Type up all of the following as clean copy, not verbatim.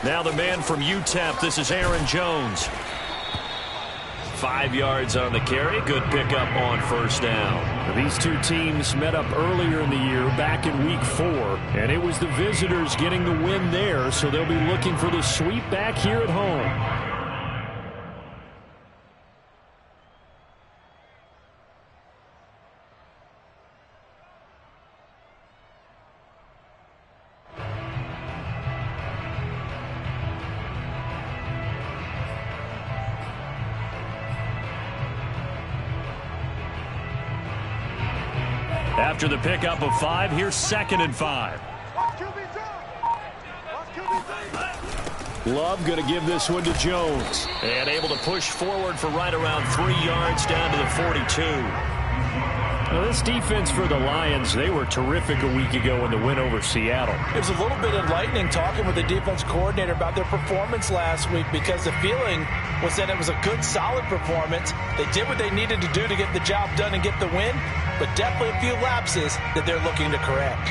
Now the man from UTEP, this is Aaron Jones. 5 yards on the carry. Good pickup on first down. These two teams met up earlier in the year, back in week 4, and it was the visitors getting the win there, so they'll be looking for the sweep back here at home. After the pickup of 5, here's 2nd and 5. Love going to give this one to Jones. And able to push forward for right around 3 yards down to the 42. Now this defense for the Lions, they were terrific a week ago in the win over Seattle. It was a little bit enlightening talking with the defense coordinator about their performance last week, because the feeling was that it was a good, solid performance. They did what they needed to do to get the job done and get the win, but definitely a few lapses that they're looking to correct.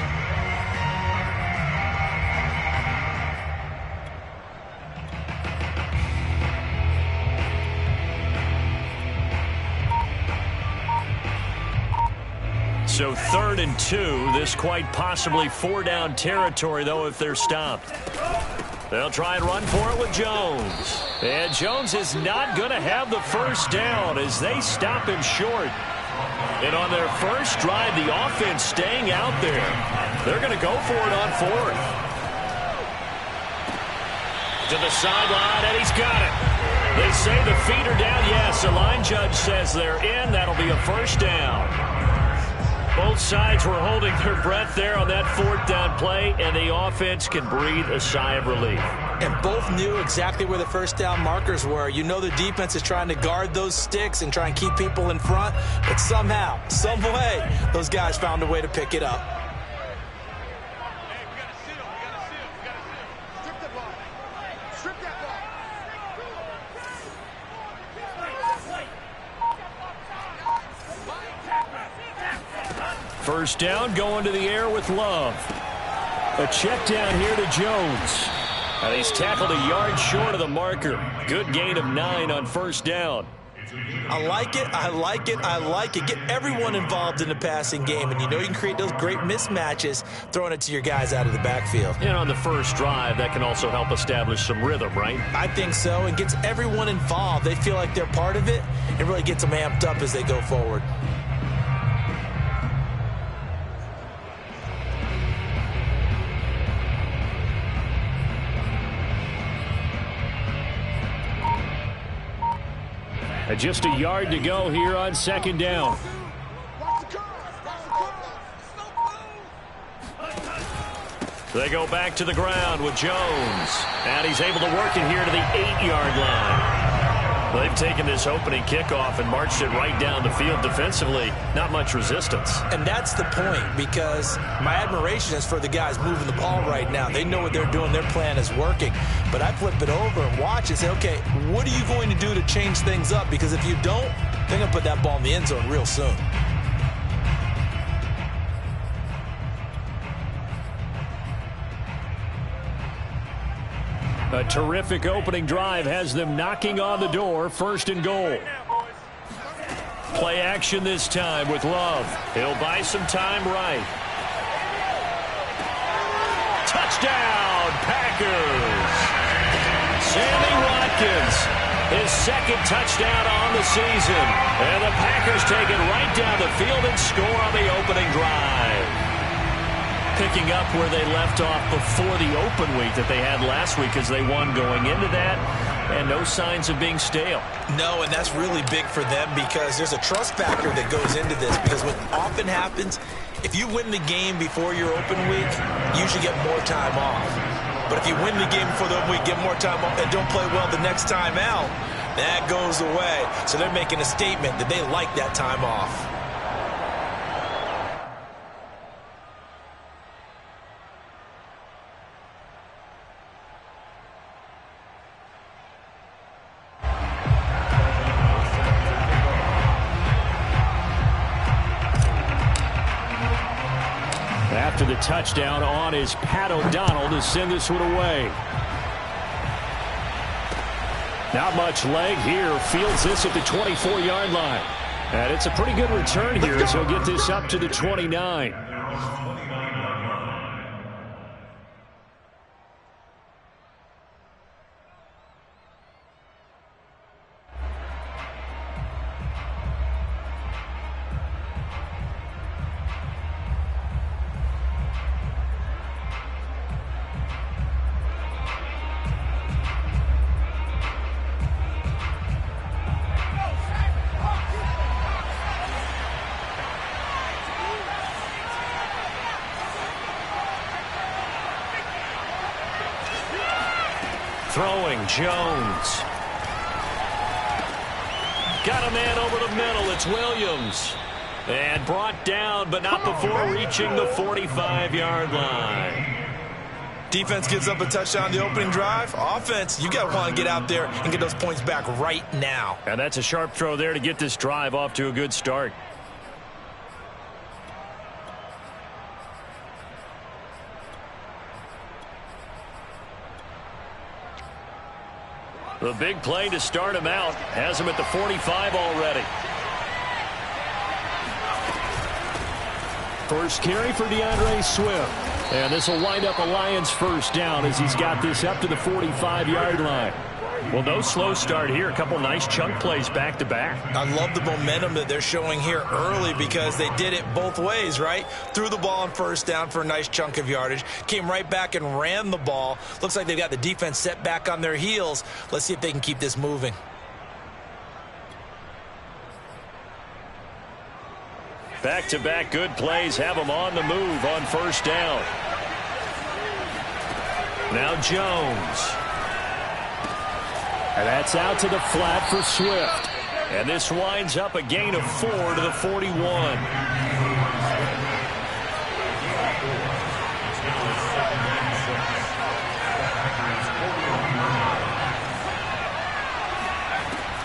So 3rd and 2. This quite possibly 4-down territory, though, if they're stopped. They'll try and run for it with Jones. And Jones is not going to have the first down as they stop him short. And on their first drive, the offense staying out there. They're going to go for it on 4th. To the sideline, and he's got it. They say the feet are down. Yes, the line judge says they're in. That'll be a first down. Both sides were holding their breath there on that 4th down play, and the offense can breathe a sigh of relief. And both knew exactly where the first down markers were. You know the defense is trying to guard those sticks and try and keep people in front, but somehow, some way, those guys found a way to pick it up. First down, going to the air with Love. A check down here to Jones. And he's tackled a yard short of the marker. Good gain of 9 on first down. I like it, I like it, I like it. Get everyone involved in the passing game, and you know you can create those great mismatches throwing it to your guys out of the backfield. And on the first drive, that can also help establish some rhythm, right? I think so, and gets everyone involved. They feel like they're part of it, and really gets them amped up as they go forward. Just a yard to go here on 2nd down. They go back to the ground with Jones. And he's able to work it here to the 8-yard line. They've taken this opening kickoff and marched it right down the field defensively. Not much resistance. And that's the point, because my admiration is for the guys moving the ball right now. They know what they're doing. Their plan is working. But I flip it over and watch and say, okay, what are you going to do to change things up? Because if you don't, they're going to put that ball in the end zone real soon. A terrific opening drive has them knocking on the door. 1st and goal. Play action this time with Love. He'll buy some time right. Touchdown, Packers! Sammy Watkins, his 2nd touchdown on the season. And the Packers take it right down the field and score on the opening drive. Picking up where they left off before the open week that they had last week, as they won going into that, and no signs of being stale. No, and that's really big for them, because there's a trust factor that goes into this, because what often happens, if you win the game before your open week, you usually get more time off. But if you win the game before the open week, get more time off, and don't play well the next time out, that goes away. So they're making a statement that they like that time off. After the touchdown on is Pat O'Donnell to send this one away. Not much leg here. Fields this at the 24-yard line. And it's a pretty good return here as he'll get this up to the 29. Throwing, Jones. Got a man over the middle. It's Williams. And brought down, but not before reaching the 45-yard line. Defense gives up a touchdown the opening drive. Offense, you got to want to get out there and get those points back right now. And that's a sharp throw there to get this drive off to a good start. The big play to start him out has him at the 45 already. First carry for DeAndre Swift. And this will wind up a Lions first down as he's got this up to the 45-yard line. Well, no slow start here. A couple nice chunk plays back-to-back. I love the momentum that they're showing here early because they did it both ways, right? Threw the ball on first down for a nice chunk of yardage. Came right back and ran the ball. Looks like they've got the defense set back on their heels. Let's see if they can keep this moving. Back-to-back good plays have them on the move on first down. Now Jones. And that's out to the flat for Swift. And this winds up a gain of 4 to the 41.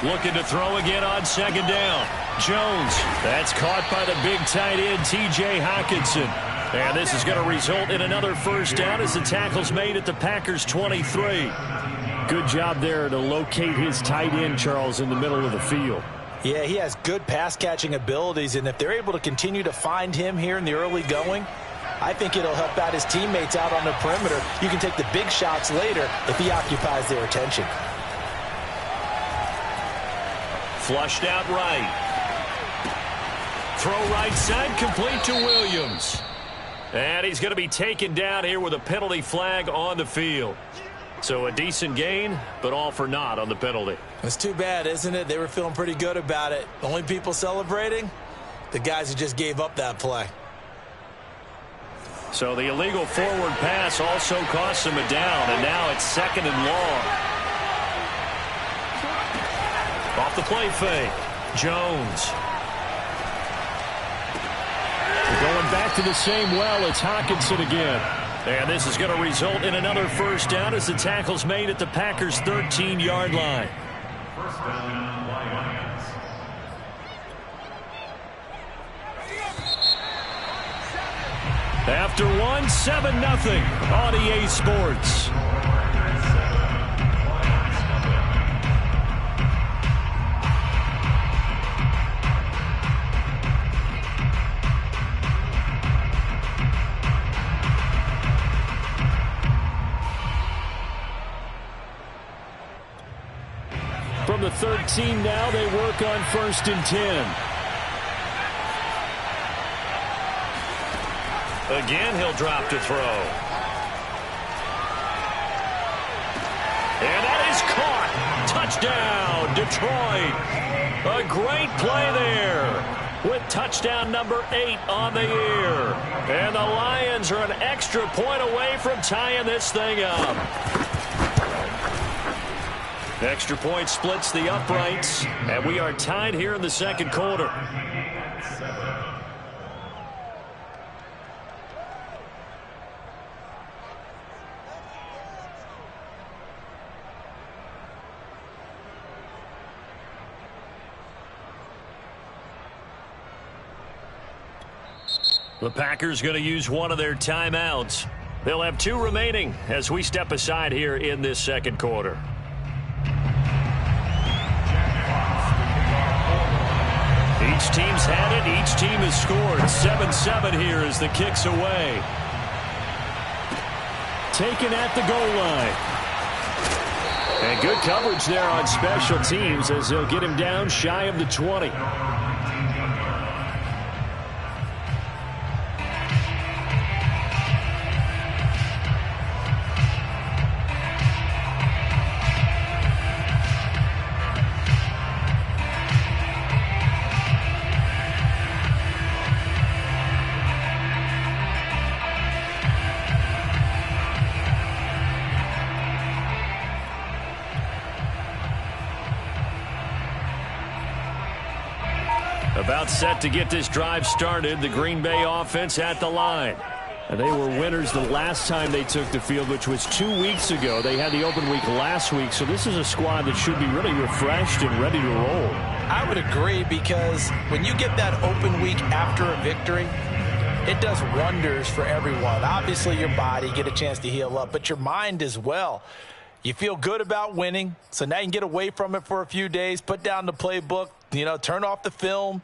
Looking to throw again on second down. Jones. That's caught by the big tight end, T.J. Hockenson. And this is going to result in another first down as the tackle's made at the Packers' 23. Good job there to locate his tight end, Charles, in the middle of the field. Yeah, he has good pass-catching abilities, and if they're able to continue to find him here in the early going, I think it'll help out his teammates out on the perimeter. You can take the big shots later if he occupies their attention. Flushed out right. Throw right side, complete to Williams. And he's going to be taken down here with a penalty flag on the field. So a decent gain, but all for naught on the penalty. It's too bad, isn't it? They were feeling pretty good about it. The only people celebrating, the guys who just gave up that play. So the illegal forward pass also costs him a down, and now it's second and long. Off the play fake, Jones. Going back to the same well, it's Hockenson again. And this is going to result in another first down as the tackle's made at the Packers' 13-yard line. First down, Lions. After one, 7-0 on EA Sports. From the 13 now, they work on 1st and 10. Again, he'll drop to throw. And that is caught. Touchdown, Detroit. A great play there with touchdown number 8 on the year. And the Lions are an extra point away from tying this thing up. Extra point splits the uprights, and we are tied here in the second quarter. The Packers going to use one of their timeouts. They'll have 2 remaining as we step aside here in this second quarter. Each team's had it. Each team has scored. 7-7 here as the kick's away. Taken at the goal line. And good coverage there on special teams as they'll get him down shy of the 20. About set to get this drive started. The Green Bay offense at the line. And they were winners the last time they took the field, which was 2 weeks ago. They had the open week last week, so this is a squad that should be really refreshed and ready to roll. I would agree, because when you get that open week after a victory, it does wonders for everyone. Obviously, your body, get a chance to heal up, but your mind as well. You feel good about winning, so now you can get away from it for a few days, put down the playbook, turn off the film.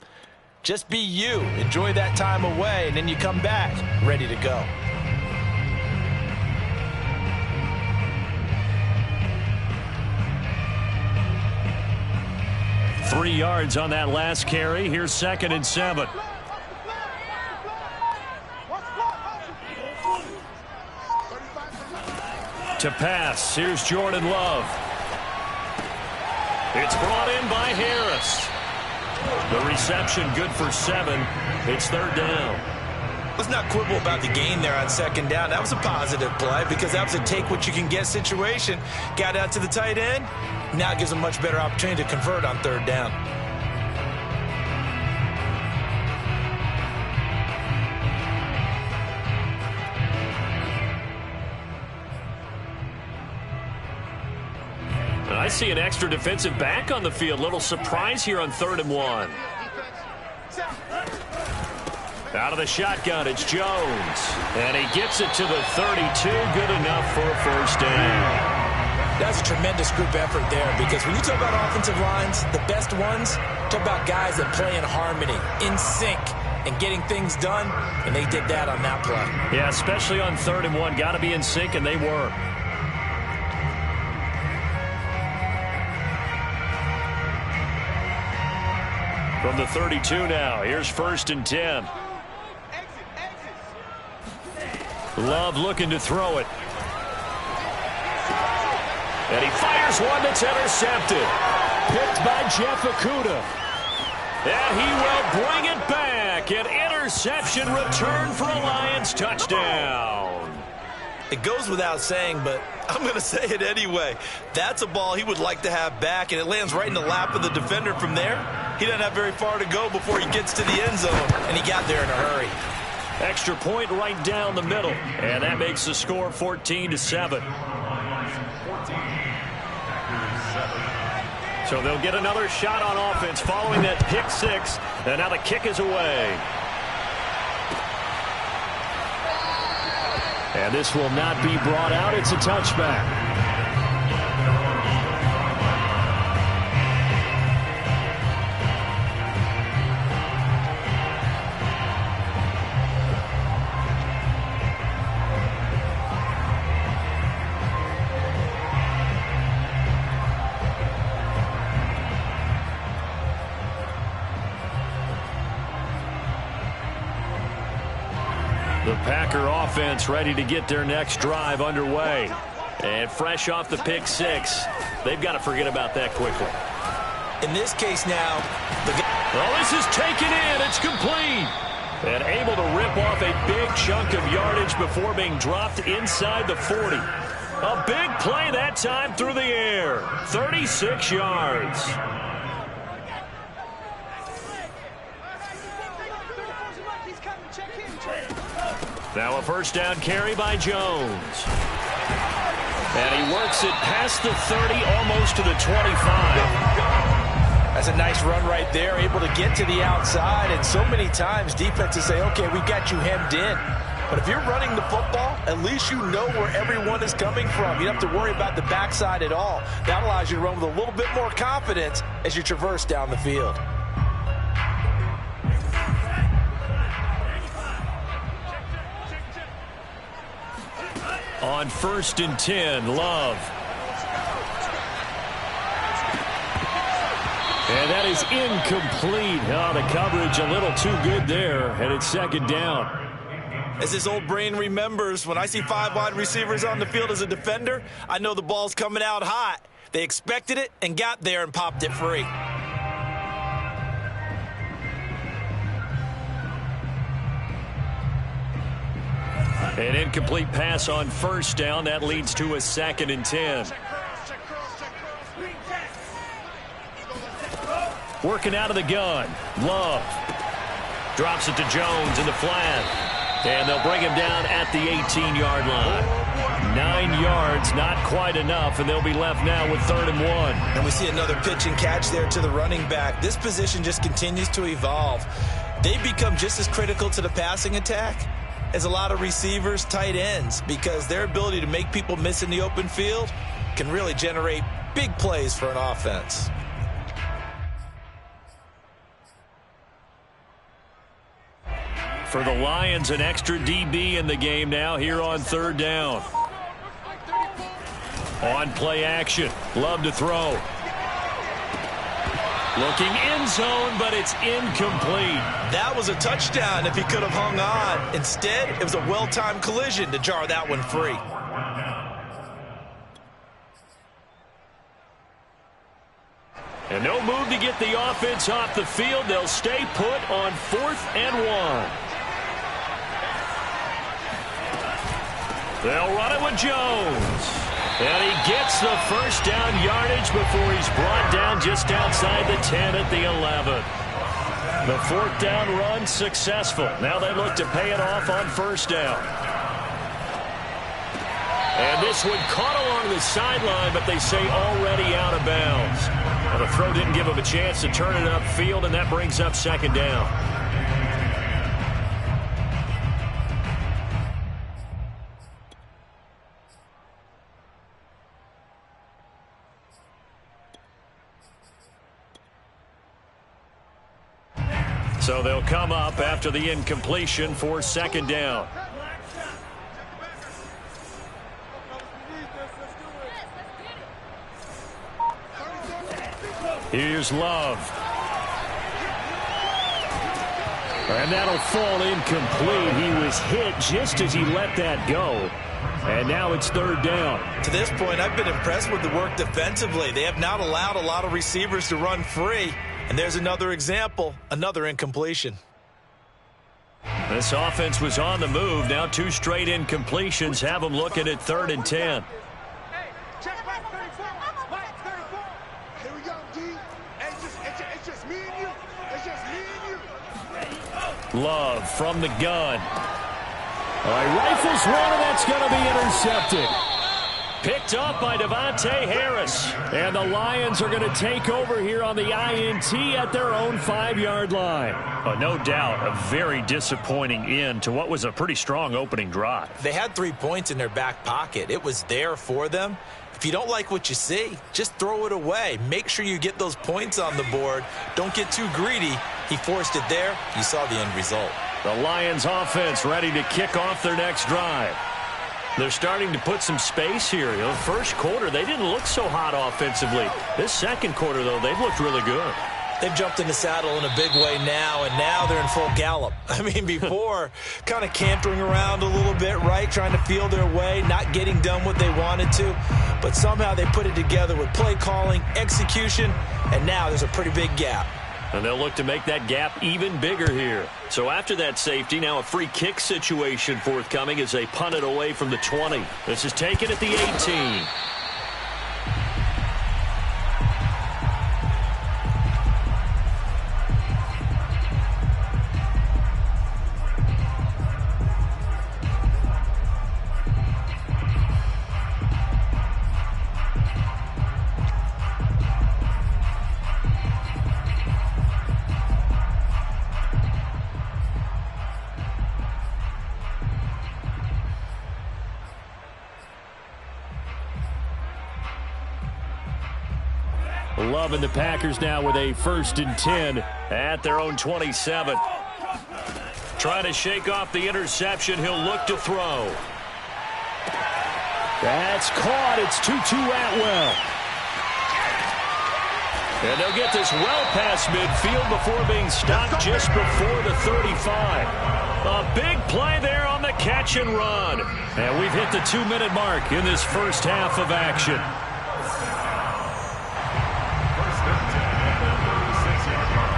Just be you. Enjoy that time away, and then you come back ready to go. Three yards on that last carry. Here's 2nd and 7. To pass. Here's Jordan Love. It's brought in by Harris. The reception good for 7. It's 3rd down. Let's not quibble about the gain there on 2nd down. That was a positive play because that was a take-what-you-can-get situation. Got out to the tight end. Now it gives them much better opportunity to convert on 3rd down. I see an extra defensive back on the field. Little surprise here on 3rd and 1. Out of the shotgun, it's Jones. And he gets it to the 32. Good enough for a 1st down. That's a tremendous group effort there, because when you talk about offensive lines, the best ones, talk about guys that play in harmony, in sync, and getting things done, and they did that on that play. Yeah, especially on 3rd and 1. Got to be in sync, and they were. From the 32 now, here's 1st and 10. Love looking to throw it. And he fires one that's intercepted. Picked by Jeff Okudah. And he will bring it back. An interception return for a Lions touchdown. It goes without saying, but I'm going to say it anyway. That's a ball he would like to have back, and it lands right in the lap of the defender from there. He doesn't have very far to go before he gets to the end zone, and he got there in a hurry. Extra point right down the middle, and that makes the score 14-7. So they'll get another shot on offense following that pick 6, and now the kick is away. And this will not be brought out. It's a touchback. The Packer offense ready to get their next drive underway. And fresh off the pick 6, they've got to forget about that quickly. In this case now, this is taken in. It's complete. And able to rip off a big chunk of yardage before being dropped inside the 40. A big play that time through the air. 36 yards. Now a 1st down carry by Jones. And he works it past the 30, almost to the 25. That's a nice run right there, able to get to the outside. And so many times defenses say, okay, we've got you hemmed in. But if you're running the football, at least you know where everyone is coming from. You don't have to worry about the backside at all. That allows you to run with a little bit more confidence as you traverse down the field. On 1st and 10, Love. And that is incomplete. Oh, the coverage a little too good there, and it's 2nd down. As his old brain remembers, when I see 5 wide receivers on the field as a defender, I know the ball's coming out hot. They expected it and got there and popped it free. An incomplete pass on 1st down. That leads to a 2nd and 10. Working out of the gun. Love. Drops it to Jones in the flat. And they'll bring him down at the 18-yard line. 9 yards, not quite enough, and they'll be left now with 3rd and 1. And we see another pitch and catch there to the running back. This position just continues to evolve. They become just as critical to the passing attack as a lot of receivers, tight ends, because their ability to make people miss in the open field can really generate big plays for an offense. For the Lions, an extra DB in the game now here on 3rd down. On play action. Love to throw. Looking end zone, but it's incomplete. That was a touchdown if he could have hung on. Instead, it was a well-timed collision to jar that one free. And no move to get the offense off the field. They'll stay put on 4th and 1. They'll run it with Jones. And he gets the 1st down yardage before he's brought down just outside the 10 at the 11. The 4th down run successful. Now they look to pay it off on 1st down. And this one caught along the sideline, but they say already out of bounds. Well, the throw didn't give him a chance to turn it upfield, and that brings up 2nd down. So they'll come up after the incompletion for 2nd down. Here's Love. And that'll fall incomplete. He was hit just as he let that go. And now it's 3rd down. To this point, I've been impressed with the work defensively. They have not allowed a lot of receivers to run free. And there's another example, another incompletion. This offense was on the move. Now 2 straight incompletions have them looking at 3rd and 10. Hey, check back 34. Right, 34. Here we go, D. It's just me and you. It's just me and you. Love from the gun. All right, rifles one, and that's going to be intercepted. Picked up by Devontae Harris. And the Lions are going to take over here on the INT at their own 5-yard line. No doubt a very disappointing end to what was a pretty strong opening drive. They had 3 points in their back pocket. It was there for them. If you don't like what you see, just throw it away. Make sure you get those points on the board. Don't get too greedy. He forced it there. You saw the end result. The Lions offense ready to kick off their next drive. They're starting to put some space here. You know, first quarter, they didn't look so hot offensively. This second quarter, though, they've looked really good. They've jumped in the saddle in a big way now, and now they're in full gallop. I mean, before, kind of cantering around a little bit, right, trying to feel their way, not getting done what they wanted to. But somehow they put it together with play calling, execution, and now there's a pretty big gap. And they'll look to make that gap even bigger here. So after that safety, now a free kick situation forthcoming as they punt it away from the 20. This is taken at the 18. Love and the Packers now with a 1st and 10 at their own 27. Trying to shake off the interception. He'll look to throw. That's caught. It's Tutu Atwell. And they'll get this well past midfield before being stopped just before the 35. A big play there on the catch and run. And we've hit the 2-minute mark in this first half of action. First down, 36-yard line.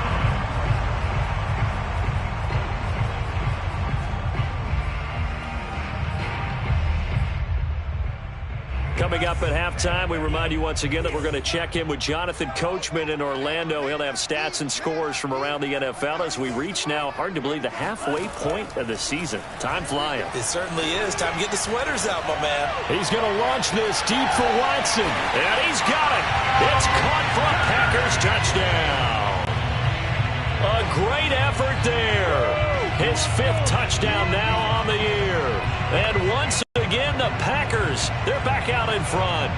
Coming up at halftime, we remind you once again that we're going to check in with Jonathan Coachman in Orlando. He'll have stats and scores from around the NFL as we reach now, hard to believe, the halfway point of the season. Time flying. It certainly is. Time to get the sweaters out, my man. He's going to launch this deep for Watson. And he's got it. It's caught for a Packers touchdown. A great effort there. His 5th touchdown now on the year. And once again, the Packers, they're back out in front.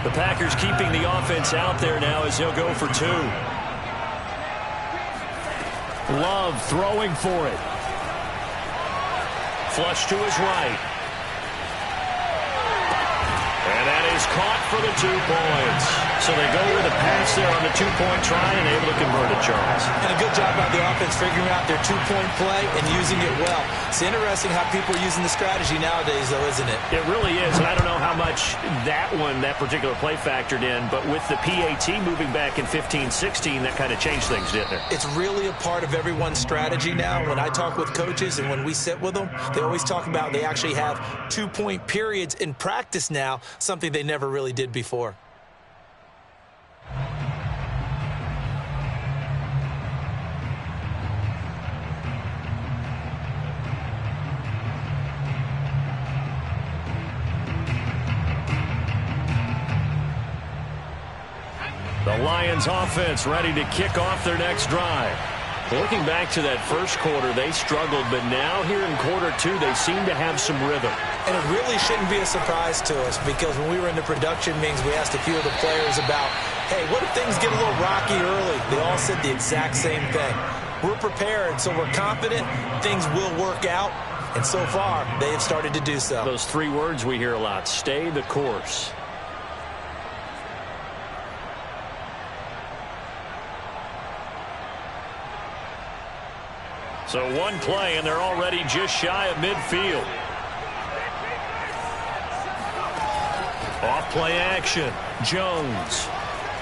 The Packers keeping the offense out there now as he'll go for 2. Love throwing for it. Flush to his right. And that is caught for the 2 points. So they go with a pass there on the 2-point try and able to convert it, Charles. And a good job by the offense figuring out their 2-point play and using it well. It's interesting how people are using the strategy nowadays, though, isn't it? It really is, and I don't know how much that particular play factored in, but with the PAT moving back in 15-16, that kind of changed things, didn't it? It's really a part of everyone's strategy now. When I talk with coaches and when we sit with them, they always talk about they actually have 2-point periods in practice now, something they never really did before. The Lions offense ready to kick off their next drive. Looking back to that first quarter, they struggled, but now here in quarter 2, they seem to have some rhythm. And it really shouldn't be a surprise to us because when we were in the production meetings, we asked a few of the players about, hey, what if things get a little rocky early? They all said the exact same thing. We're prepared, so we're confident things will work out. And so far, they have started to do so. Those 3 words we hear a lot, stay the course. So 1 play, and they're already just shy of midfield. Off play action. Jones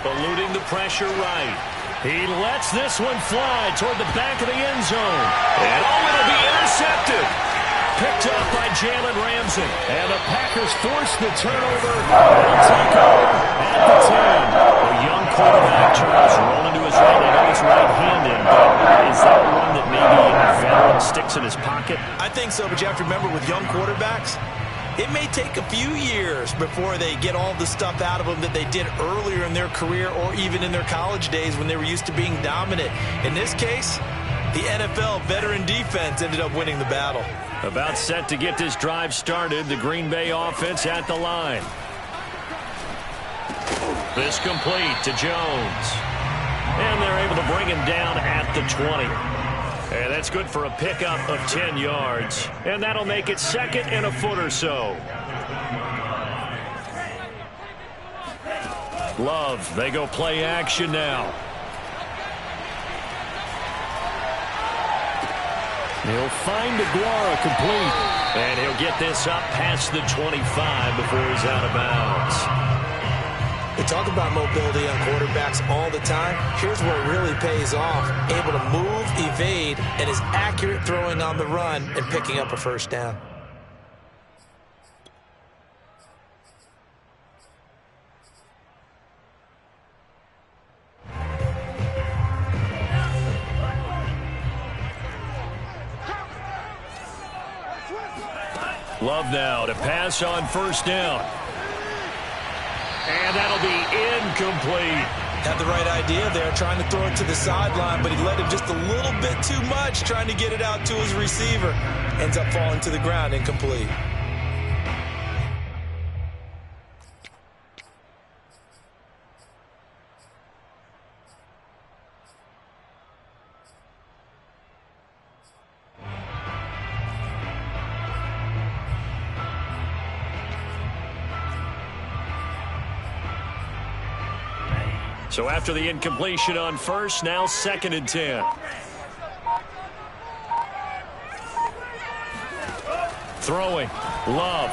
eluding the pressure right. He lets this one fly toward the back of the end zone. And it'll be intercepted. Picked up by Jalen Ramsey. And the Packers force the turnover. They'll take over at the 10. A young quarterback, Charles, rolling to his right. I know he's right-handed, but is that one that maybe a veteran sticks in his pocket? I think so, but you have to remember with young quarterbacks, it may take a few years before they get all the stuff out of them that they did earlier in their career or even in their college days when they were used to being dominant. In this case, the NFL veteran defense ended up winning the battle. About set to get this drive started, the Green Bay offense at the line. This complete to Jones. And they're able to bring him down at the 20. And that's good for a pickup of 10 yards. And that'll make it 2nd and a foot or so. Love, they go play action now. He'll find Aguara complete. And he'll get this up past the 25 before he's out of bounds. We talk about mobility on quarterbacks all the time. Here's where it really pays off. Able to move, evade, and is accurate throwing on the run and picking up a first down. Love now to pass on first down. And that'll be incomplete. Had the right idea there, trying to throw it to the sideline, but he led him just a little bit too much, trying to get it out to his receiver. Ends up falling to the ground, incomplete. So after the incompletion on first, now 2nd and 10. Throwing. Love.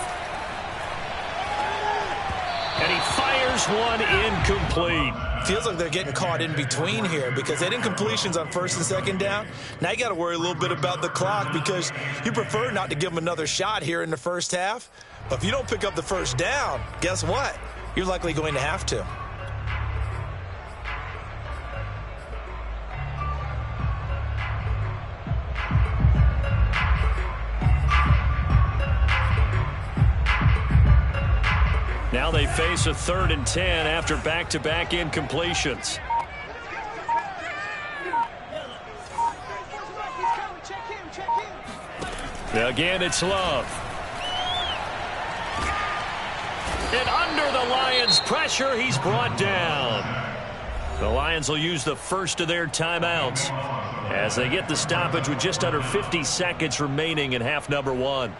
And he fires one incomplete. Feels like they're getting caught in between here because they had incompletions on 1st and 2nd down. Now you got to worry a little bit about the clock because you prefer not to give them another shot here in the first half. But if you don't pick up the 1st down, guess what? You're likely going to have to. Now they face a 3rd and 10 after back-to-back incompletions. Again, it's Love. And under the Lions' pressure, he's brought down. The Lions will use the first of their timeouts as they get the stoppage with just under 50 seconds remaining in half number 1.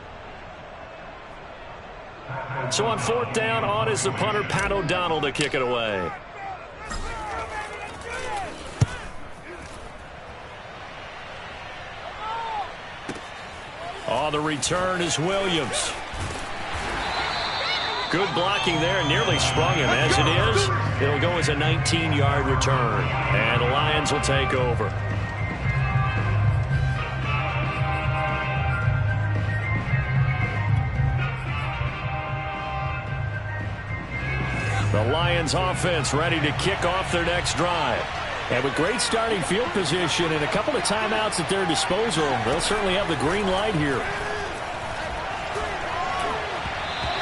So on 4th down, on is the punter, Pat O'Donnell, to kick it away. On the return is Williams. Good blocking there, nearly sprung him. As it is, it'll go as a 19-yard return. And the Lions will take over. The Lions offense ready to kick off their next drive. And with great starting field position and a couple of timeouts at their disposal, they'll certainly have the green light here.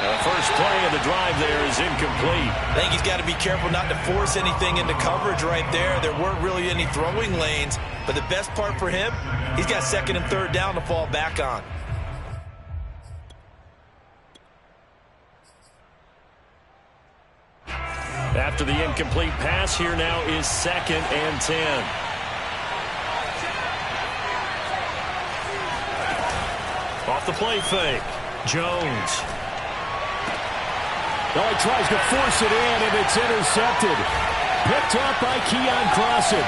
The first play of the drive there is incomplete. I think he's got to be careful not to force anything into coverage right there. There weren't really any throwing lanes. But the best part for him, he's got 2nd and 3rd down to fall back on. After the incomplete pass, here now is 2nd and 10. Off the play fake. Jones. Oh, he tries to force it in, and it's intercepted. Picked up by Keon Crossen.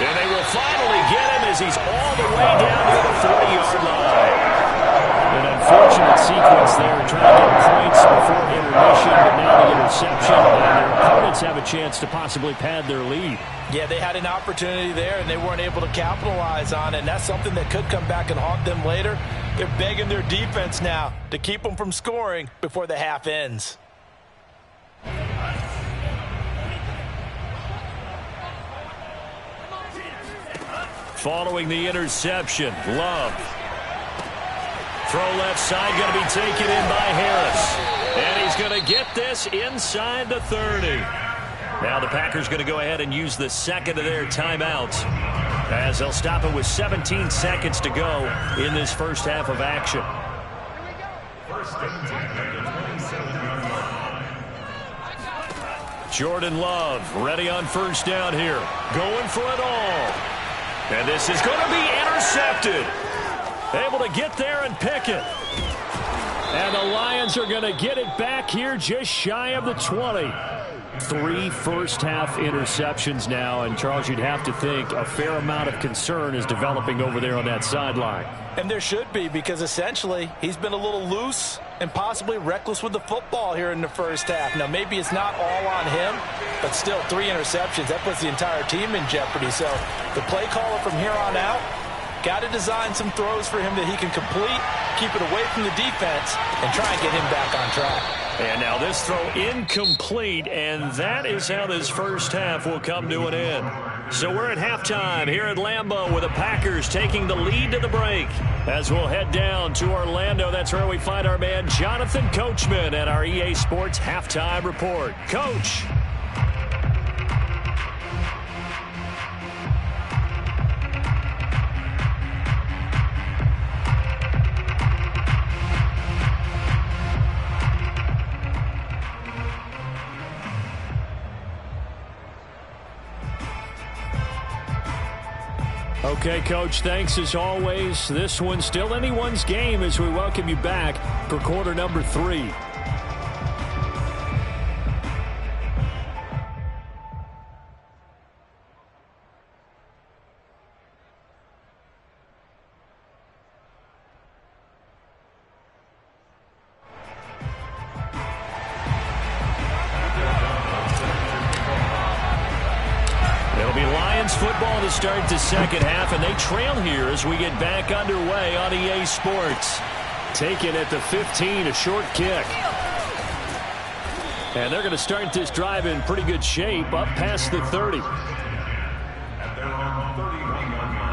And they will finally get him as he's all the way down to the 40-yard line. An unfortunate sequence there, trying to get points before intermission, but now the interception, and their opponents have a chance to possibly pad their lead. Yeah, they had an opportunity there, and they weren't able to capitalize on it, and that's something that could come back and haunt them later. They're begging their defense now to keep them from scoring before the half ends. Following the interception, Love. Throw left side, going to be taken in by Harris. And he's going to get this inside the 30. Now the Packers going to go ahead and use the 2nd of their timeouts as they'll stop it with 17 seconds to go in this first half of action. Jordan Love ready on 1st down here. Going for it all. And this is going to be intercepted. Able to get there and pick it. And the Lions are going to get it back here just shy of the 20. 3 first-half interceptions now, and Charles, you'd have to think a fair amount of concern is developing over there on that sideline. And there should be, because essentially he's been a little loose and possibly reckless with the football here in the first half. Now, maybe it's not all on him, but still 3 interceptions. That puts the entire team in jeopardy. So the play caller from here on out got to design some throws for him that he can complete, keep it away from the defense, and try and get him back on track. And now this throw incomplete, and that is how this first half will come to an end. So we're at halftime here at Lambeau with the Packers taking the lead to the break. As we'll head down to Orlando, that's where we find our man Jonathan Coachman at our EA Sports Halftime Report. Coach. Okay, Coach, thanks as always. This one's still anyone's game as we welcome you back for quarter number 3. Lions football to start the second half, and they trail here as we get back underway on EA Sports. Taken at the 15, a short kick. And they're going to start this drive in pretty good shape, up past the 30. And they're on 31-yard line.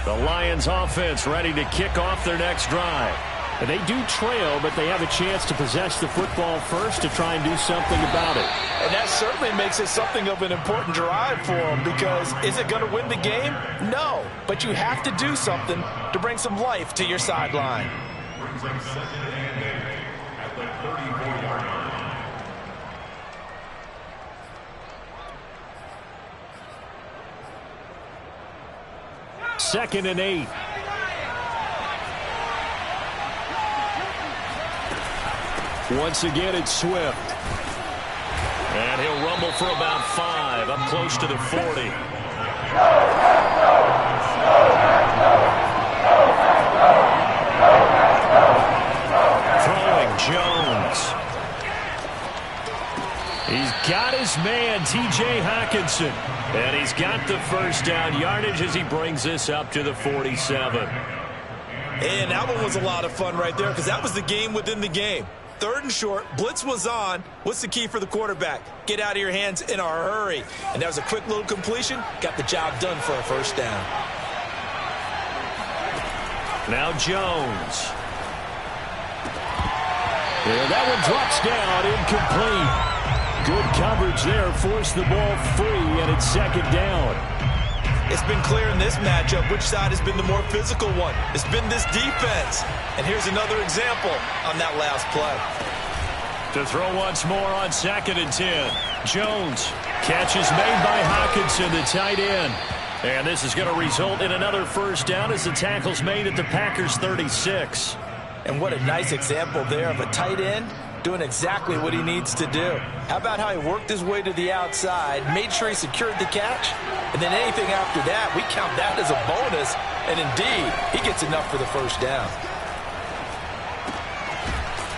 The Lions offense ready to kick off their next drive. And they do trail, but they have a chance to possess the football first to try and do something about it. And that certainly makes it something of an important drive for them, because is it going to win the game? No, but you have to do something to bring some life to your sideline. Brings up 2nd and 8 at the 34-yard line. Second and 8. Once again, it's Swift. And he'll rumble for about 5, up close to the 40. Throwing, Jones. He's got his man, T.J. Hockenson. And he's got the first down yardage as he brings this up to the 47. And that one was a lot of fun right there, because that was the game within the game. 3rd and short, blitz was on. What's the key for the quarterback? Get out of your hands in a hurry. And that was a quick little completion. Got the job done for a first down. Now Jones. And that one drops down, incomplete. Good coverage there, forced the ball free, and it's 2nd down. It's been clear in this matchup which side has been the more physical one. It's been this defense. And here's another example on that last play. To throw once more on 2nd and 10. Jones. Catch is made by Hockenson, the tight end. And this is going to result in another first down as the tackle's made at the Packers' 36. And what a nice example there of a tight end doing exactly what he needs to do. How about how he worked his way to the outside, made sure he secured the catch, and then anything after that, we count that as a bonus, and indeed, he gets enough for the first down.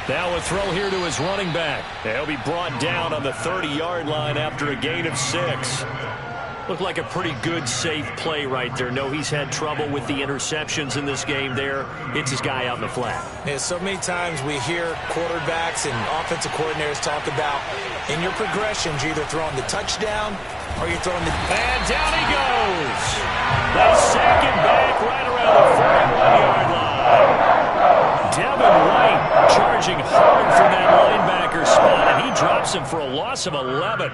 Now a throw here to his running back. He'll be brought down on the 30-yard line after a gain of 6. Looked like a pretty good, safe play right there. No, he's had trouble with the interceptions in this game there. It's his guy out in the flat. Yeah, so many times we hear quarterbacks and offensive coordinators talk about in your progressions, you're either throwing the touchdown or you're throwing the... And down he goes. They sack him back right around the 41-yard line. Devin White charging hard from that linebacker spot, and he drops him for a loss of 11.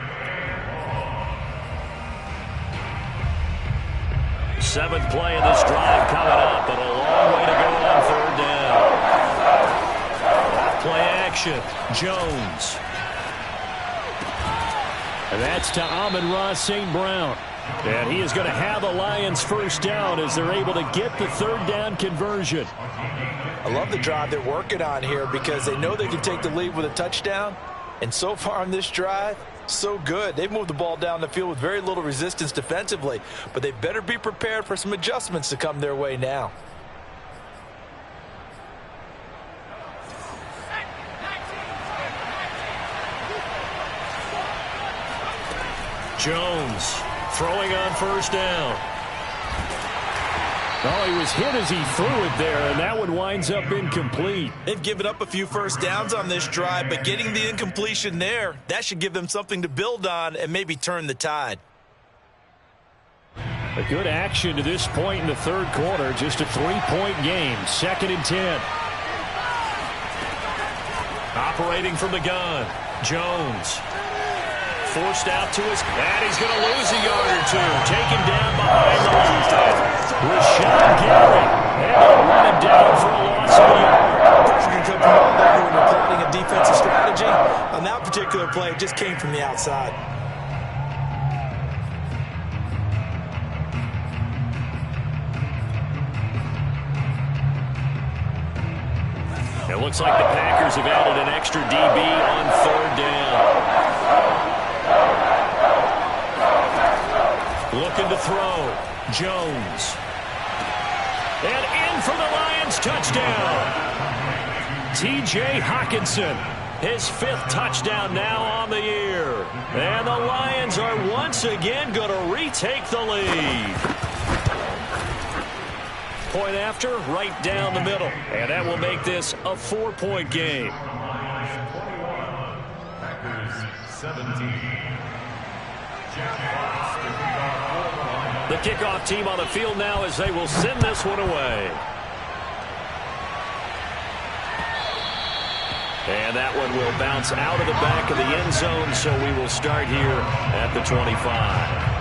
7th play of this drive coming up, but a long way to go on 3rd down. Play action, Jones. And that's to Amon-Ra St. Brown. And he is going to have the Lions first down as they're able to get the 3rd down conversion. I love the drive they're working on here because they know they can take the lead with a touchdown. And so far on this drive, so good. They've moved the ball down the field with very little resistance defensively, but they better be prepared for some adjustments to come their way now. Jones throwing on first down. Oh, he was hit as he threw it there, and that one winds up incomplete. They've given up a few first downs on this drive, but getting the incompletion there, that should give them something to build on and maybe turn the tide. A good action to this point in the 3rd quarter. Just a 3-point game. 2nd and 10. Operating from the gun. Jones. Forced out to his... And he's going to lose a yard or two. Taken down behind the line. Rashawn Gary. And they'll run him down for a loss of a yard. Pressure can come from all over when you're plotting a defensive strategy. On that particular play, it just came from the outside. It looks like the Packers have added an extra DB on 3rd down. Looking to throw. Jones. And in for the Lions touchdown. T.J. Hockenson. His 5th touchdown now on the year. And the Lions are once again going to retake the lead. Point after, right down the middle. And that will make this a 4-point game. Packers 17. The kickoff team on the field now as they will send this one away. And that one will bounce out of the back of the end zone, so we will start here at the 25.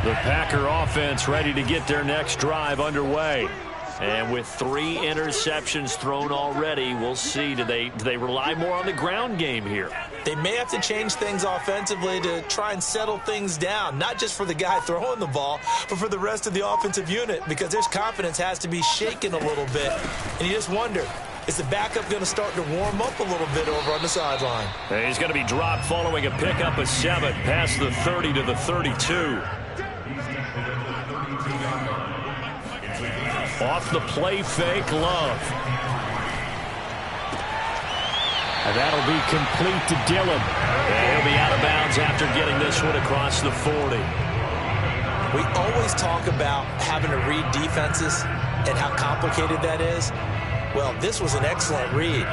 The Packer offense ready to get their next drive underway. And with 3 interceptions thrown already, we'll see. Do they rely more on the ground game here? They may have to change things offensively to try and settle things down, not just for the guy throwing the ball, but for the rest of the offensive unit, because their confidence has to be shaken a little bit. And you just wonder, is the backup going to start to warm up a little bit over on the sideline? And he's going to be dropped following a pickup of 7 past the 30 to the 32. Off the play fake, Love. And that'll be complete to Dillon. And he'll be out of bounds after getting this one across the 40. We always talk about having to read defenses and how complicated that is. Well, this was an excellent read.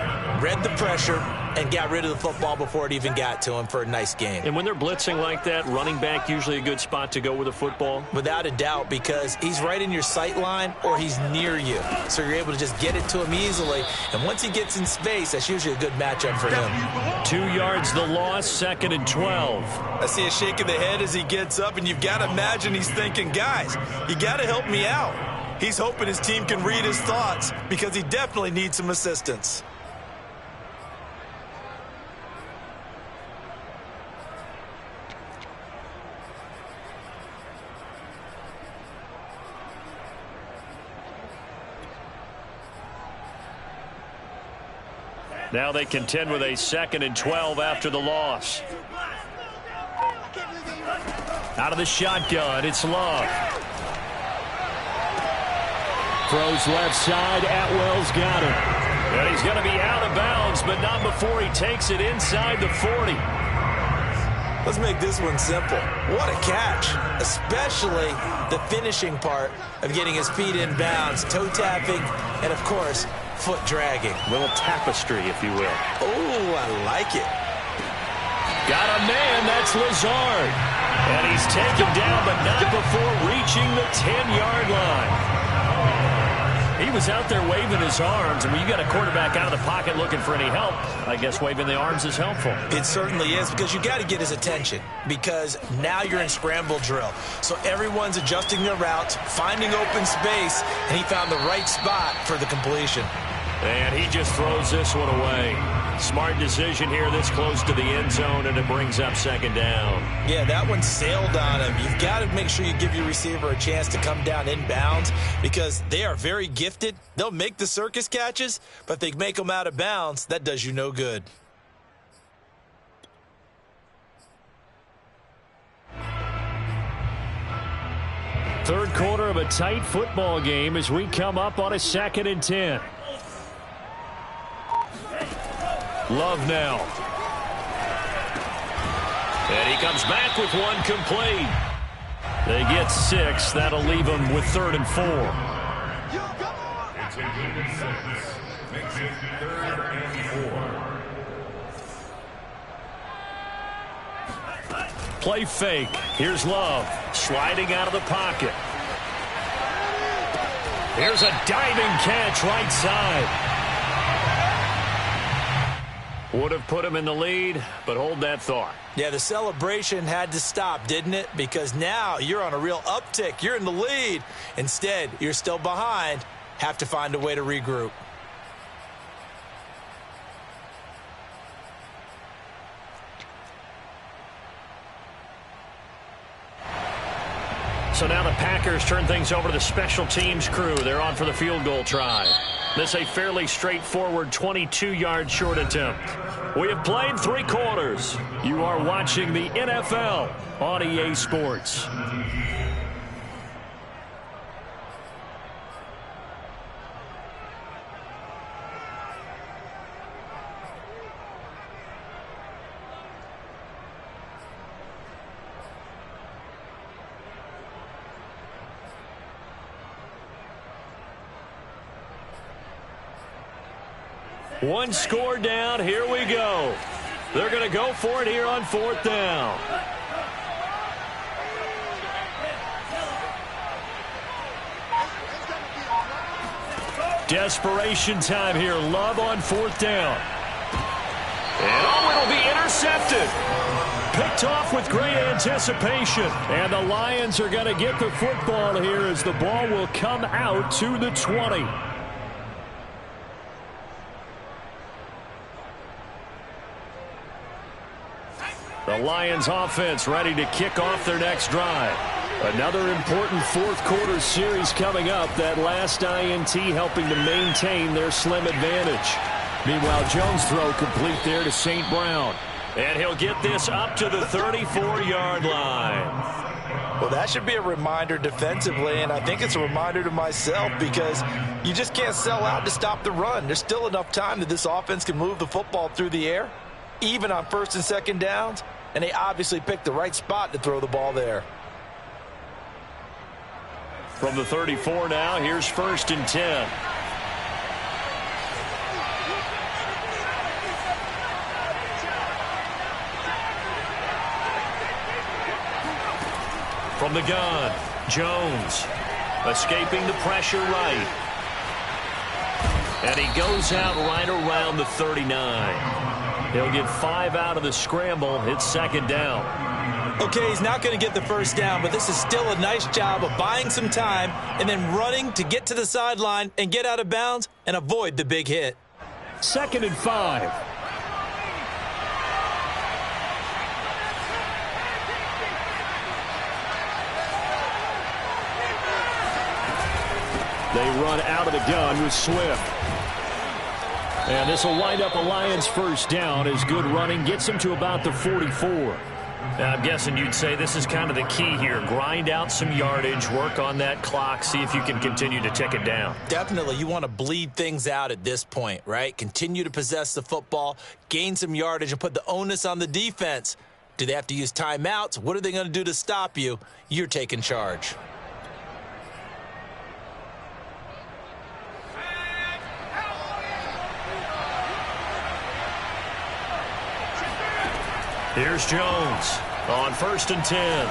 Read the pressure and got rid of the football before it even got to him for a nice game. And when they're blitzing like that, running back usually a good spot to go with the football? Without a doubt, because he's right in your sight line or he's near you. So you're able to just get it to him easily. And once he gets in space, that's usually a good matchup for him. 2 yards the loss, 2nd and 12. I see a shake of the head as he gets up, and you've got to imagine he's thinking, guys, you got to help me out. He's hoping his team can read his thoughts because he definitely needs some assistance. Now they contend with a 2nd and 12 after the loss. Out of the shotgun, it's Love. Throws left side, Atwell's got him. And he's going to be out of bounds, but not before he takes it inside the 40. Let's make this one simple. What a catch, especially the finishing part of getting his feet in bounds, toe tapping, and of course, foot dragging. A little tapestry, if you will. Oh, I like it. Got a man, that's Lazard. And he's taken down, but not before reaching the 10-yard line. He was out there waving his arms, and when you got a quarterback out of the pocket looking for any help, I guess waving the arms is helpful. It certainly is, because you got to get his attention, because now you're in scramble drill. So everyone's adjusting their routes, finding open space, and he found the right spot for the completion. And he just throws this one away. Smart decision here this close to the end zone, and it brings up 2nd down. Yeah, that one sailed on him. You've got to make sure you give your receiver a chance to come down inbounds because they are very gifted. They'll make the circus catches, but if they make them out of bounds, that does you no good. Third quarter of a tight football game as we come up on a 2nd and 10. Love now. And he comes back with one complete. They get 6. That'll leave them with 3rd and 4. It's a good 6. Makes it 3rd and 4. Play fake. Here's Love. Sliding out of the pocket. Here's a diving catch right side. Would have put him in the lead, but hold that thought. Yeah, the celebration had to stop, didn't it? Because now you're on a real uptick. You're in the lead. Instead, you're still behind. Have to find a way to regroup. So now the Packers turn things over to the special teams crew. They're on for the field goal try. This is a fairly straightforward 22-yard short attempt. We have played 3 quarters. You are watching the NFL on EA Sports. One score down. Here we go. They're going to go for it here on 4th down. Desperation time here. Love on 4th down. And it'll be intercepted. Picked off with great anticipation. And the Lions are going to get the football here as the ball will come out to the 20. The Lions offense ready to kick off their next drive. Another important 4th quarter series coming up. That last INT helping to maintain their slim advantage. Meanwhile, Jones' throw complete there to St. Brown. And he'll get this up to the 34-yard line. Well, that should be a reminder defensively, and I think it's a reminder to myself because you just can't sell out to stop the run. There's still enough time that this offense can move the football through the air, even on 1st and 2nd downs, and they obviously picked the right spot to throw the ball there. From the 34 now, here's 1st and 10. From the gun, Jones escaping the pressure right. And he goes out right around the 39. He'll get 5 out of the scramble. It's 2nd down. Okay, he's not going to get the 1st down, but this is still a nice job of buying some time and then running to get to the sideline and get out of bounds and avoid the big hit. 2nd and 5. They run out of the gun with Swift. And this will wind up a Lions 1st down as good running gets him to about the 44. Now, I'm guessing you'd say this is kind of the key here. Grind out some yardage, work on that clock, see if you can continue to tick it down. Definitely. You want to bleed things out at this point, right? Continue to possess the football, gain some yardage, and put the onus on the defense. Do they have to use timeouts? What are they going to do to stop you? You're taking charge. Here's Jones on 1st and 10.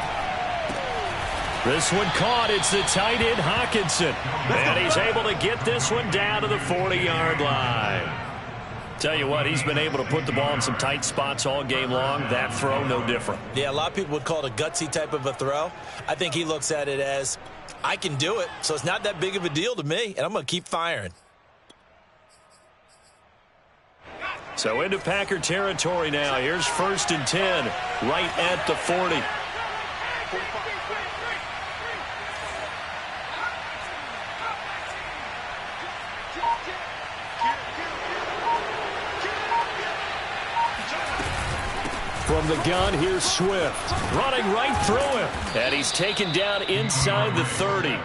This one caught. It's the tight end, Hockenson. And he's able to get this one down to the 40-yard line. Tell you what, he's been able to put the ball in some tight spots all game long. That throw, no different. Yeah, a lot of people would call it a gutsy type of a throw. I think he looks at it as, I can do it, so it's not that big of a deal to me, and I'm going to keep firing. So into Packer territory now. Here's 1st and 10, right at the 40. From the gun, here's Swift. Running right through him. And he's taken down inside the 30.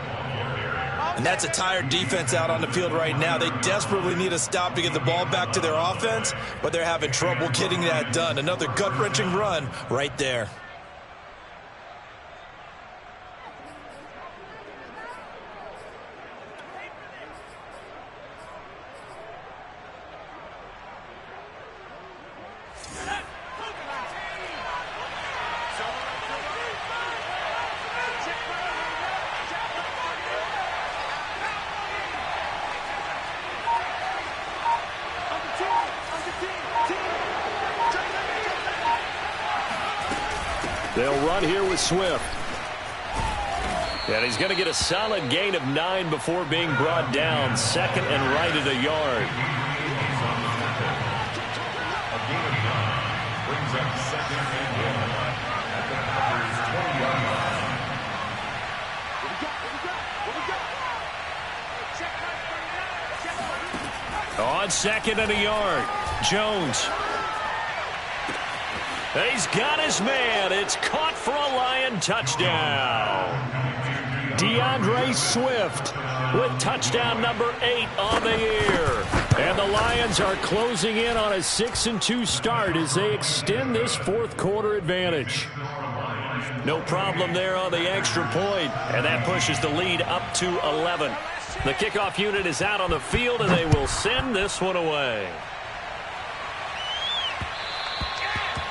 And that's a tired defense out on the field right now. They desperately need a stop to get the ball back to their offense, but they're having trouble getting that done. Another gut-wrenching run right there. They'll run here with Swift. And he's going to get a solid gain of 9 before being brought down. 2nd and right at a yard. A gain of 9 brings up 2nd and 1 at the Packers' 20-yard line. On second and a yard, Jones. He's got his man. It's caught for a Lion touchdown. DeAndre Swift with touchdown number 8 on the year. And the Lions are closing in on a 6-2 start as they extend this fourth quarter advantage. No problem there on the extra point, and that pushes the lead up to 11. The kickoff unit is out on the field, and they will send this one away.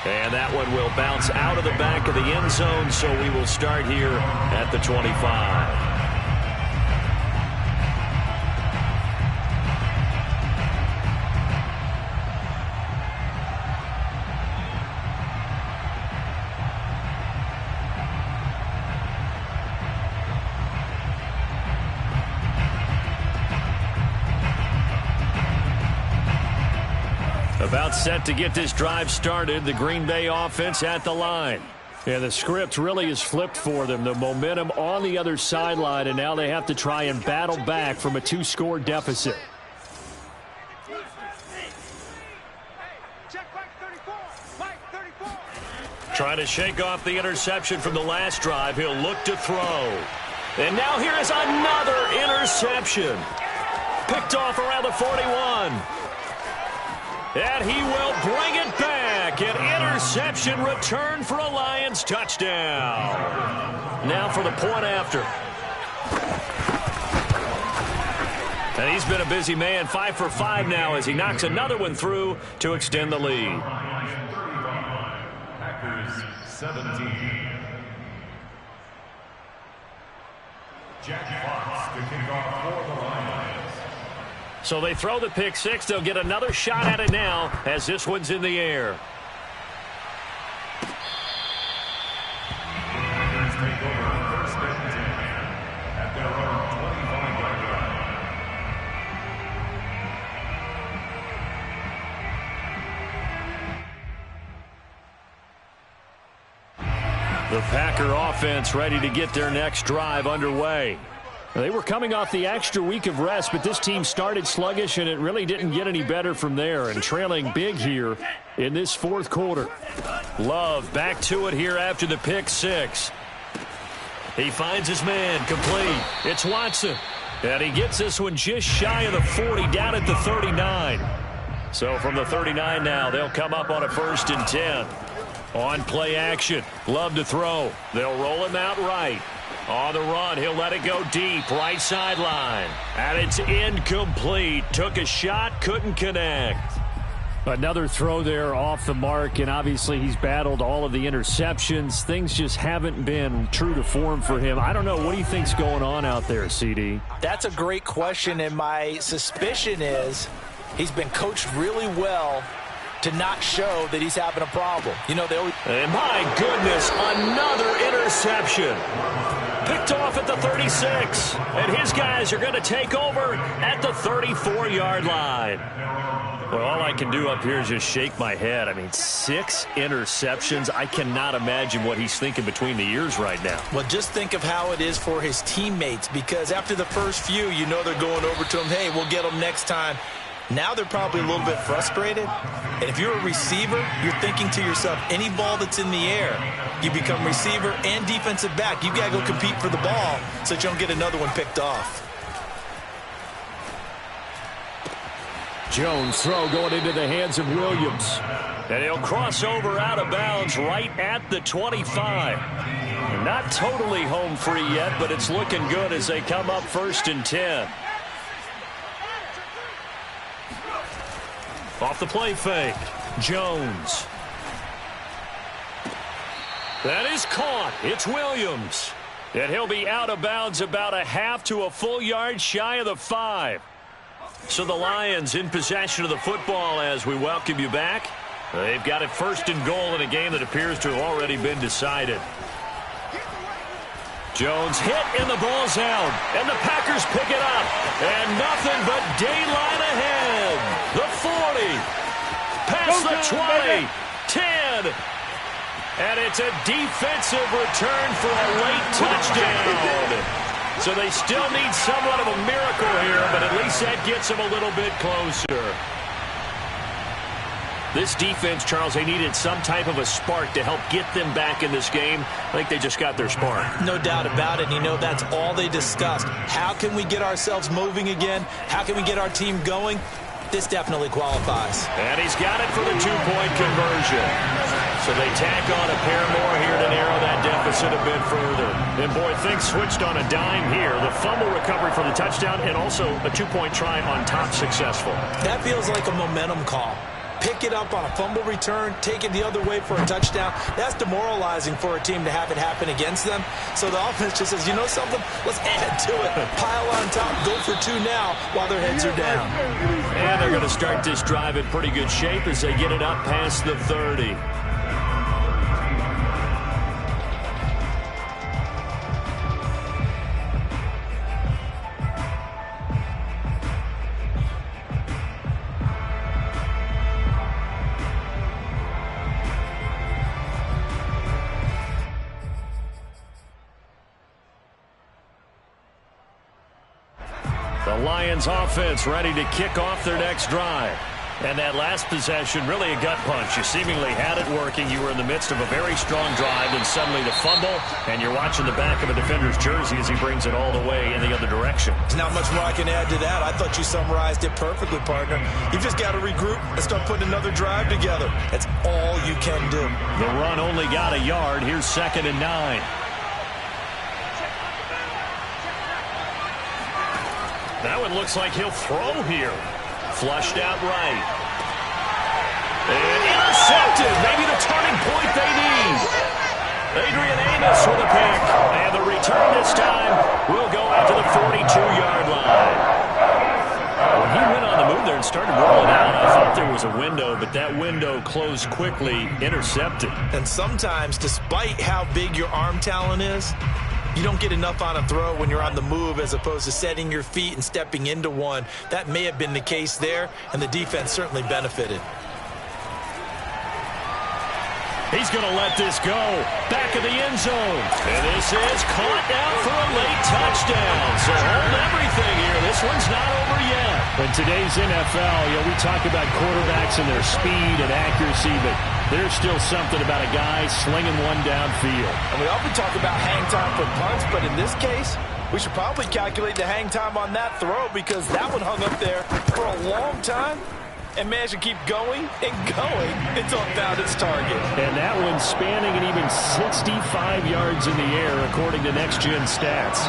And that one will bounce out of the back of the end zone, so we will start here at the 25. About set to get this drive started, the Green Bay offense at the line. And the script really is flipped for them. The momentum on the other sideline, and now they have to try and battle back from a 2-score deficit. Trying to shake off the interception from the last drive. He'll look to throw. And now here is another interception. Picked off around the 41. And he will bring it back. An interception return for a Lions touchdown. Now for the point after. And he's been a busy man, 5 for 5 now as he knocks another one through to extend the lead. Packers 17. Jack Fox to kick off for the Lions. So they throw the pick six. They'll get another shot at it now as this one's in the air. Packers take over first and 10 at their own 25-yard line. The Packer offense ready to get their next drive underway. They were coming off the extra week of rest, but this team started sluggish, and it really didn't get any better from there, and trailing big here in this fourth quarter. Love back to it here after the pick six. He finds his man complete. It's Watson, and he gets this one just shy of the 40, down at the 39. So from the 39 now, they'll come up on a 1st and 10. On play action, Love to throw. They'll roll him out right. On the run, he'll let it go deep, right sideline. And it's incomplete. Took a shot, couldn't connect. Another throw there off the mark, and obviously he's battled all of the interceptions. Things just haven't been true to form for him. I don't know. What do you think's going on out there, CD? That's a great question, and my suspicion is he's been coached really well to not show that he's having a problem. You know, they always... And my goodness, another interception. Picked off at the 36. And his guys are going to take over at the 34-yard line. Well, all I can do up here is just shake my head. I mean, 6 interceptions. I cannot imagine what he's thinking between the ears right now. Well, just think of how it is for his teammates, because after the first few, you know they're going over to him, hey, we'll get them next time. Now they're probably a little bit frustrated. And if you're a receiver, you're thinking to yourself, any ball that's in the air, you become receiver and defensive back. You got to go compete for the ball so that you don't get another one picked off. Jones throw going into the hands of Williams. And he'll cross over out of bounds right at the 25. Not totally home free yet, but it's looking good as they come up 1st and 10. Off the play fake, Jones. That is caught. It's Williams. And he'll be out of bounds about a half to a full yard shy of the 5. So the Lions in possession of the football as we welcome you back. They've got it 1st and goal in a game that appears to have already been decided. Jones hit and the ball's out. And the Packers pick it up. And nothing but daylight ahead. The 40. Past the 20. 10. And it's a defensive return for a late touchdown. So they still need somewhat of a miracle here, but at least reset gets him a little bit closer. This defense, Charles, they needed some type of a spark to help get them back in this game. I think they just got their spark. No doubt about it. You know, that's all they discussed. How can we get ourselves moving again? How can we get our team going? This definitely qualifies. And he's got it for the two-point conversion. So they tack on a pair more here to narrow that deficit a bit further. And, boy, things switched on a dime here. The fumble recovery for the touchdown and also a two-point try on top successful. That feels like a momentum call. Pick it up on a fumble return, take it the other way for a touchdown. That's demoralizing for a team to have it happen against them. So the offense just says, you know something? Let's add to it. Pile on top, go for two now while their heads are down. And they're going to start this drive in pretty good shape as they get it up past the 30. The Lions offense ready to kick off their next drive. And that last possession, really a gut punch. You seemingly had it working. You were in the midst of a very strong drive, and suddenly the fumble, and you're watching the back of a defender's jersey as he brings it all the way in the other direction. There's not much more I can add to that. I thought you summarized it perfectly, partner. You've just got to regroup and start putting another drive together. That's all you can do. The run only got a yard. Here's 2nd and 9. That one looks like he'll throw here. Flushed out right. And intercepted. Maybe the turning point they need. Adrian Amos with a pick. And the return this time will go out to the 42-yard line. When he went on the move there and started rolling out, I thought there was a window, but that window closed quickly, intercepted. And sometimes, despite how big your arm talent is, you don't get enough on a throw when you're on the move as opposed to setting your feet and stepping into one. That may have been the case there, and the defense certainly benefited. He's going to let this go. Back of the end zone. And this is caught down for a late touchdown. So hold everything here. This one's not over yet. In today's NFL, we talk about quarterbacks and their speed and accuracy, but there's still something about a guy slinging one downfield. And we often talk about hang time for punts, but in this case, we should probably calculate the hang time on that throw because that one hung up there for a long time and managed to keep going and going until it found its target. And that one spanning an even 65 yards in the air, according to Next Gen Stats.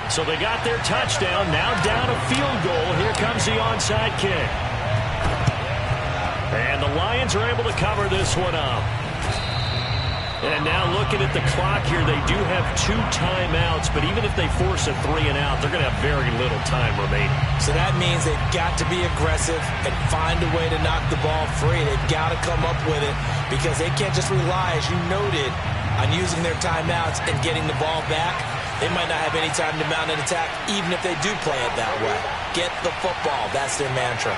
So they got their touchdown, now down a field goal. Here comes the onside kick. And the Lions are able to cover this one up. And now looking at the clock here, they do have 2 timeouts, but even if they force a 3 and out, they're going to have very little time remaining. So that means they've got to be aggressive and find a way to knock the ball free. They've got to come up with it because they can't just rely, as you noted, on using their timeouts and getting the ball back. They might not have any time to mount an attack, even if they do play it that way. Get the football. That's their mantra.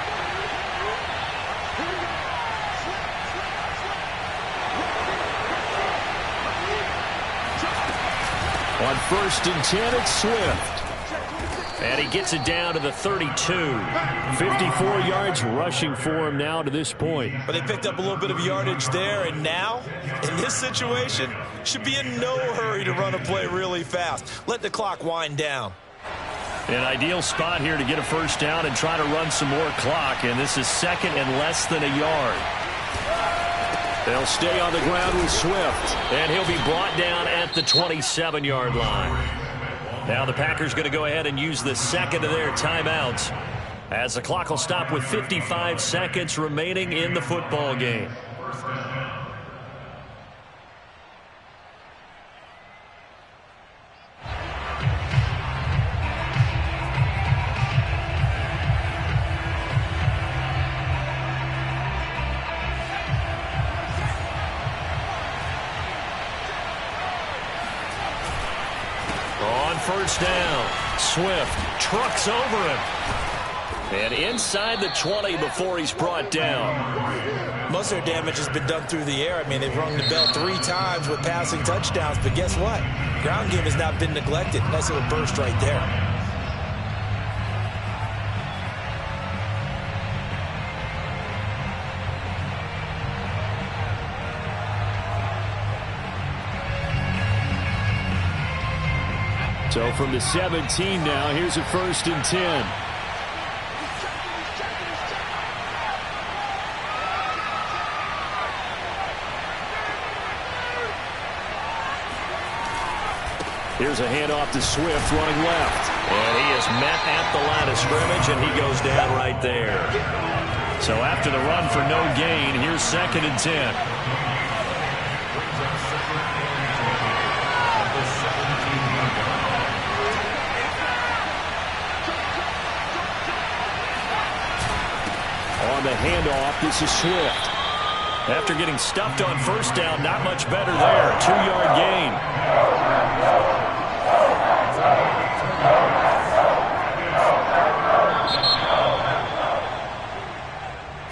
On 1st and 10, it's Swift. And he gets it down to the 32. 54 yards rushing for him now to this point. But they picked up a little bit of yardage there, and now, in this situation, should be in no hurry to run a play really fast. Let the clock wind down. An ideal spot here to get a first down and try to run some more clock, and this is 2nd and less than a yard. They'll stay on the ground with Swift, and he'll be brought down at the 27-yard line. Now the Packers going to go ahead and use the second of their timeouts as the clock will stop with 55 seconds remaining in the football game. First down. Swift trucks over him. And inside the 20 before he's brought down. Most of their damage has been done through the air. I mean, they've rung the bell 3 times with passing touchdowns, but guess what? Ground game has not been neglected. Nice little burst right there. So from the 17 now, here's a 1st and 10. Here's a handoff to Swift running left. And he is met at the line of scrimmage, and he goes down right there. So after the run for no gain, here's 2nd and 10. On the handoff, this is Swift. After getting stuffed on 1st down, not much better there. 2-yard gain.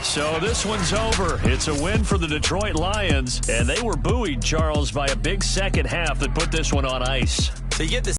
So this one's over. It's a win for the Detroit Lions, and they were buoyed, Charles, by a big second half that put this one on ice. So you get this